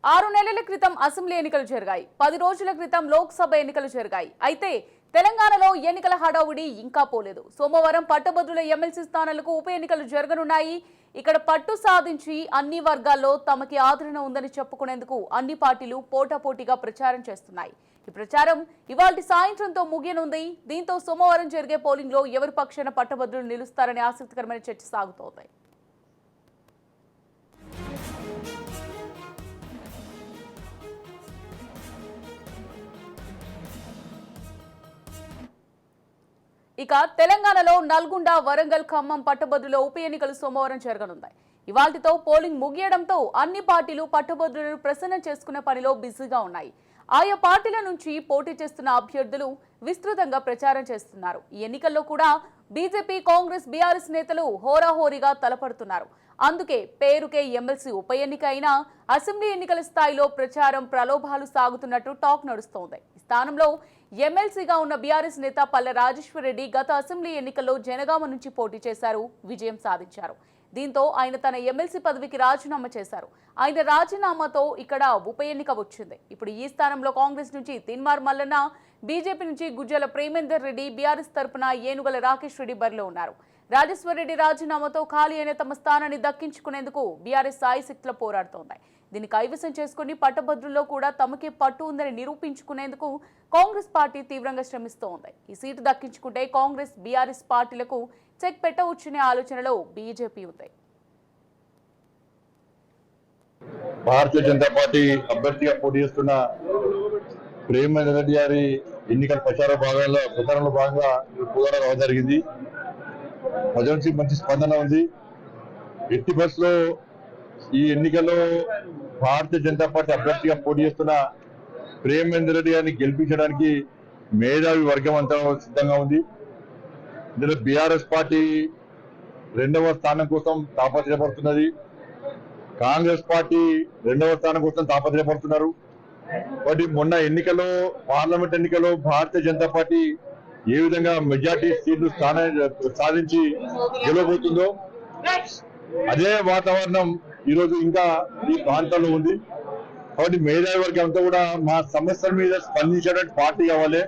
6 నెలల క్రితం అసెంబ్లీ ఎన్నికలు జరిగాయి. 10 రోజుల క్రితం లోక్సభ ఎన్నికలు జరిగాయి. అయితే తెలంగాణలో ఎన్నికల హడావుడి ఇంకా పోలేదు. సోమవారం పట్టభద్రుల ఎమ్మెల్సీ స్థానాలకు ఉప ఎన్నికలు జరగనున్నాయి. ఇక్కడ పట్టు సాధించి అన్ని వర్గాల్లో తమకి ఆదరణ ఉందని చెప్పుకునేందుకు అన్ని పార్టీలు పోటాపోటీగా ప్రచారం చేస్తున్నాయి. ఈ ప్రచారం ఇవాల్టి సాయంత్రంతో ముగియనుంది. దీంతో సోమవారం జరిగే పోలింగ్ లో ఎవరి పక్షాన పట్టభద్రులు నిలుస్తారనే ఆసక్తికరమైన చర్చ సాగుతోంది. ఇక తెలంగాణలో నల్గొండ, వరంగల్, ఖమ్మం పట్టభద్రుల ఉప ఎన్నికలు సోమవారం జరగనున్నాయి. ఇవాల్టితో పోలింగ్ ముగియడంతో అన్ని పార్టీలు పట్టభద్రులను ప్రసన్నం చేసుకునే పనిలో బిజీగా ఉన్నాయి. ఆయా పార్టీల నుంచి పోటీ చేస్తున్న అభ్యర్థులు విస్తృతంగా ప్రచారం చేస్తున్నారు. ఈ ఎన్నికల్లో కూడా బీజేపీ, కాంగ్రెస్, బీఆర్ఎస్ నేతలు హోరాహోరీగా తలపడుతున్నారు. అందుకే పేరుకే ఎమ్మెల్సీ ఉప ఎన్నిక అయినా అసెంబ్లీ ఎన్నికల స్థాయిలో ప్రచారం ప్రలోభాలు సాగుతున్నట్టు టాక్ నడుస్తోంది. ఈ స్థానంలో ఎమ్మెల్సీగా ఉన్న బీఆర్ఎస్ నేత పల్లె రాజేశ్వర్ రెడ్డి గత అసెంబ్లీ ఎన్నికల్లో జనగామ నుంచి పోటీ చేశారు, విజయం సాధించారు. దీంతో ఆయన తన ఎమ్మెల్సీ పదవికి రాజీనామా చేశారు. ఆయన రాజీనామాతో ఇక్కడ ఉప ఎన్నిక వచ్చింది. ఇప్పుడు ఈ స్థానంలో కాంగ్రెస్ నుంచి తిన్మార్ మల్లన్న, బీజేపీ నుంచి గుజ్జల ప్రేమేందర్ రెడ్డి, బీఆర్ఎస్ తరపున ఏనుగల రాకేష్ రెడ్డి బరిలో ఉన్నారు. రాజేశ్వర్ రెడ్డి రాజీనామాతో ఖాళీ అయిన తమ స్థానాన్ని దక్కించుకునేందుకు బీఆర్ఎస్ సాయశక్తిలో పోరాడుతోంది. దీన్ని కైవసం చేసుకుని పట్టభద్రుల్లో కూడా తమకే పట్టు ఉందని నిరూపించుకునేందుకు కాంగ్రెస్ పార్టీ తీవ్రంగా శ్రమిస్తోంది. ఈ సీటు దక్కించుకుంటే కాంగ్రెస్, బీఆర్ఎస్ పార్టీలకు చెక్ పెట్టవచ్చనే ఆలోచనలో బీజేపీ ఉంది. భారతీయ జనతా పార్టీ అభ్యర్థిగా పోటీ చేస్తున్న ప్రేమేందర్ రెడ్డి గారి ఎన్నికల ప్రచారంలో భాగంగా పోరాటం రావడం జరిగింది. ప్రజల నుంచి మంచి స్పందన ఉంది. ఎట్టి బస్సులో ఈ ఎన్నికల్లో భారతీయ జనతా పార్టీ అభ్యర్థిగా పోటీ చేస్తున్న ప్రేమేందర్ రెడ్డి గారిని గెలిపించడానికి మేధావి వర్గం అంతా సిద్ధంగా ఉంది. ఇందులో బీఆర్ఎస్ పార్టీ 2వ స్థానం కోసం తాపత్రయపడుతున్నది. కాంగ్రెస్ పార్టీ 2వ స్థానం కోసం తాపత్రయపడుతున్నారు. కాబట్టి మొన్న ఎన్నికల్లో, పార్లమెంట్ ఎన్నికల్లో భారతీయ జనతా పార్టీ ఏ విధంగా మెజార్టీ సీట్లు సాధించి గెలవబోతుందో అదే వాతావరణం ఈరోజు ఇంకా ఈ ప్రాంతంలో ఉంది. కాబట్టి మేధావి వర్గం అంతా కూడా మా సమస్యల మీద స్పందించేటువంటి పార్టీ కావాలి.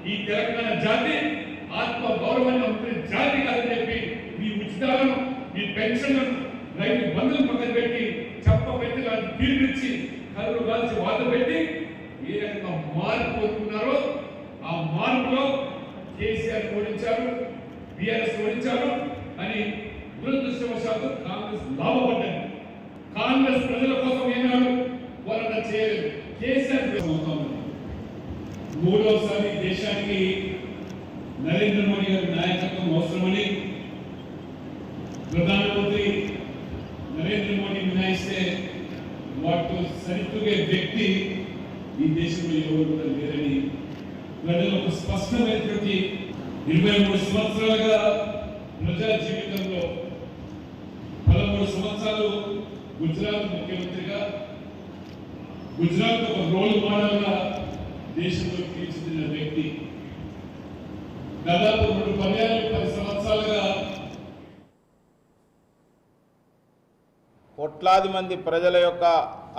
ఈ తెలంగాణ జాతి ఆత్మ గౌరవాన్ని ఉంటుంది జాతి కాదని చెప్పి మీ ఉచితాలను, మీ పెన్షన్లను, రైతు బంధువులు పక్కన పెట్టి చెప్పబెట్టి తీర్పిచ్చి కళ్ళు కాల్చి వాత పెట్టి ఏ రకంగా మార్పు కోరుకున్నారో ఆ మార్పులో కేసీఆర్ ఓడించారు, బీఆర్ఎస్ ఓడించారు అని దురదృష్టవశాత్తు కాంగ్రెస్ లాభపడ్డారు. కాంగ్రెస్ ప్రజల కోసం ఏనాడు పోరాట చేయలేదు. కేసీఆర్ మూడవసారి దేశానికి నరేంద్ర మోడీ గారి నాయకత్వం అవసరమని ప్రధానమంత్రి నరేంద్ర మోడీ నిర్ణయిస్తే వాటితో సరితూగే వ్యక్తి ఈ దేశంలో ఎవరు కూడా లేరని ప్రజలకు స్పష్టమైనటువంటి 23 సంవత్సరాలుగా ప్రజా జీవితంలో 13 సంవత్సరాలు గుజరాత్ ముఖ్యమంత్రిగా, గుజరాత్ ఒక రోల్ మోడల్గా దేశంలో తీర్చిదిద్దిన వ్యక్తి. దాదాపు 2 పర్యాలు 10 సంవత్సరాలుగా కోట్లాది మంది ప్రజల యొక్క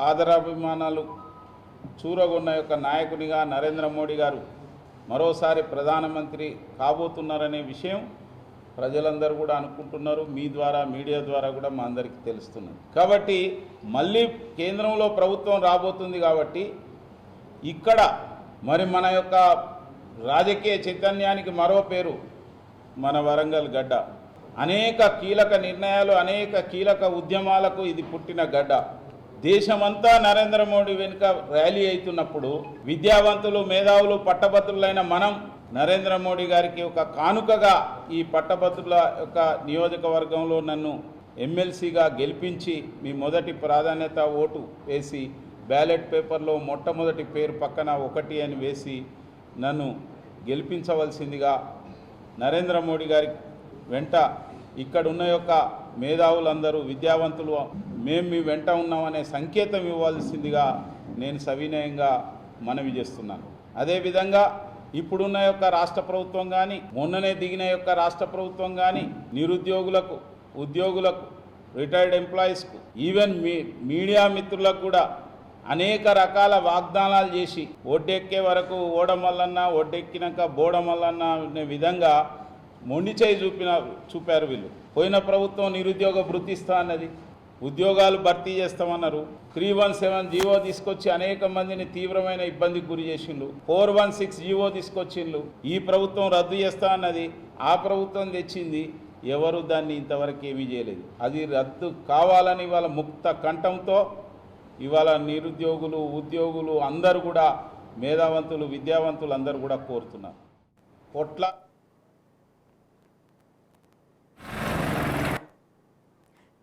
ఆదరాభిమానాలు చూరగొన్న యొక్క నాయకునిగా నరేంద్ర మోడీ గారు మరోసారి ప్రధానమంత్రి కాబోతున్నారనే విషయం ప్రజలందరూ కూడా అనుకుంటున్నారు. మీ ద్వారా, మీడియా ద్వారా కూడా మా అందరికీ తెలుస్తున్నది. కాబట్టి మళ్ళీ కేంద్రంలో ప్రభుత్వం రాబోతుంది. కాబట్టి ఇక్కడ మరి మన యొక్క రాజకీయ చైతన్యానికి మరో పేరు మన వరంగల్ గడ్డ. అనేక కీలక నిర్ణయాలు, అనేక కీలక ఉద్యమాలకు ఇది పుట్టిన గడ్డ. దేశమంతా నరేంద్ర మోడీ వెనుక ర్యాలీ అవుతున్నప్పుడు విద్యావంతులు, మేధావులు, పట్టభద్రులైన మనం నరేంద్ర మోడీ గారికి ఒక కానుకగా ఈ పట్టభద్రుల యొక్క నియోజకవర్గంలో నన్ను ఎమ్మెల్సీగా గెలిపించి మీ మొదటి ప్రాధాన్యత ఓటు వేసి బ్యాలెట్ పేపర్లో మొట్టమొదటి పేరు పక్కన 1 అని వేసి నన్ను గెలిపించవలసిందిగా నరేంద్ర మోడీ గారి వెంట ఇక్కడున్న యొక్క మేధావులందరూ, విద్యావంతులు మేము మీ వెంట ఉన్నామనే సంకేతం ఇవ్వాల్సిందిగా నేను సవినయంగా మనవి చేస్తున్నాను. అదేవిధంగా ఇప్పుడున్న యొక్క రాష్ట్ర ప్రభుత్వం కానీ మొన్ననే దిగిన యొక్క రాష్ట్ర ప్రభుత్వం కానీ నిరుద్యోగులకు, ఉద్యోగులకు, రిటైర్డ్ ఎంప్లాయీస్కు, ఈవెన్ మీడియా మిత్రులకు కూడా అనేక రకాల వాగ్దానాలు చేసి ఒడ్డెక్కే వరకు ఓడమల్లన్న, ఒడ్డెక్కినాక బోడమల్లన్న అనే విధంగా మొండి చేయి చూపారు వీళ్ళు. పోయిన ప్రభుత్వం నిరుద్యోగ భృతి ఇస్తా అన్నది, ఉద్యోగాలు భర్తీ చేస్తామన్నారు. 317 జీవో తీసుకొచ్చి అనేక మందిని తీవ్రమైన ఇబ్బందికి గురి చేసిండ్రు. 416 జీవో తీసుకొచ్చిండ్రు. ఈ ప్రభుత్వం రద్దు చేస్తా అన్నది, ఆ ప్రభుత్వం తెచ్చింది. ఎవరు దాన్ని ఇంతవరకు ఏమీ చేయలేదు. అది రద్దు కావాలని వాళ్ళ ముక్త కంఠంతో ఇవాళ నిరుద్యోగులు, ఉద్యోగులు అందరూ కూడా, మేధావంతులు, విద్యావంతులు అందరూ కూడా కోరుతున్నారు.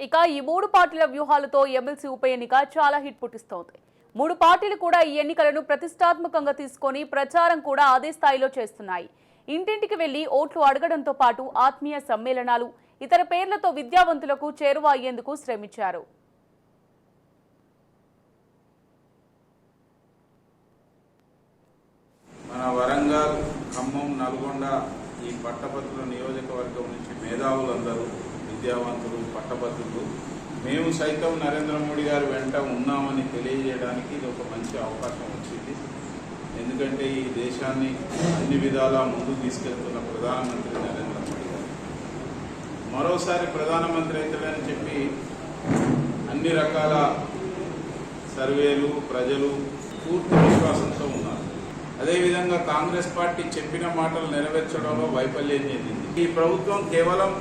ఇక ఈ 3 పార్టీల వ్యూహాలతో ఎమ్మెల్సీ ఉప ఎన్నిక చాలా హిట్ పుట్టిస్తోంది. 3 పార్టీలు కూడా ఈ ఎన్నికలను ప్రతిష్టాత్మకంగా తీసుకొని ప్రచారం కూడా అదే స్థాయిలో చేస్తున్నాయి. ఇంటింటికి వెళ్లి ఓట్లు అడగడంతో పాటు ఆత్మీయ సమ్మేళనాలు, ఇతర పేర్లతో విద్యావంతులకు చేరువ అయ్యేందుకు శ్రమించారు. మన వరంగల్, ఖమ్మం, నల్గొండ ఈ పట్టభద్రుల నియోజకవర్గం నుంచి మేధావులందరూ, విద్యావంతులు, పట్టభద్రులు మేము సైతం నరేంద్ర మోడీ గారు వెంట ఉన్నామని తెలియజేయడానికి ఇది ఒక మంచి అవకాశం వచ్చింది. ఎందుకంటే ఈ దేశాన్ని అన్ని విధాలా ముందుకు తీసుకెళ్తున్న ప్రధానమంత్రి నరేంద్ర మోడీ గారు మరోసారి ప్రధానమంత్రి అవుతాడని చెప్పి అన్ని రకాల సర్వేలు, ప్రజలు పూర్తి విశ్వాసంతో ఉన్నారు. అదేవిధంగా కాంగ్రెస్ పార్టీ చెప్పిన మాటలు నెరవేర్చడంలో వైఫల్యం చెందింది. ఈ ప్రభుత్వం కేవలం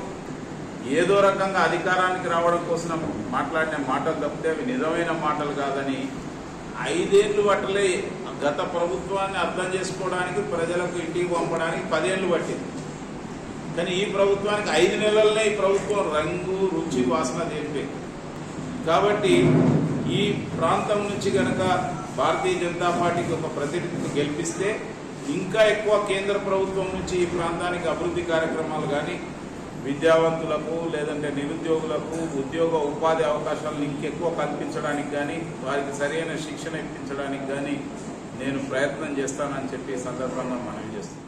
ఏదో రకంగా అధికారానికి రావడం కోసం మాట్లాడిన మాటలు తప్పితే అవి నిజమైన మాటలు కాదని 5 ఏళ్ళు పట్టలే. గత ప్రభుత్వాన్ని అర్థం చేసుకోవడానికి, ప్రజలకు ఇంటికి పంపడానికి 10 ఏళ్ళు పట్టింది. కానీ ఈ ప్రభుత్వానికి 5 నెలలనే ఈ ప్రభుత్వం రంగు, రుచి, వాసన తెలిపింది. కాబట్టి ఈ ప్రాంతం నుంచి కనుక భారతీయ జనతా పార్టీకి ఒక ప్రతినిధిని గెలిపిస్తే ఇంకా ఎక్కువ కేంద్ర ప్రభుత్వం నుంచి ఈ ప్రాంతానికి అభివృద్ధి కార్యక్రమాలు కానీ, విద్యావంతులకు లేదంటే నిరుద్యోగులకు ఉద్యోగ ఉపాధి అవకాశాలను ఇంకెక్కువ కల్పించడానికి కానీ, వారికి సరైన శిక్షణ ఇప్పించడానికి కానీ నేను ప్రయత్నం చేస్తానని చెప్పి సందర్భంగా మనవి చేస్తున్నాను.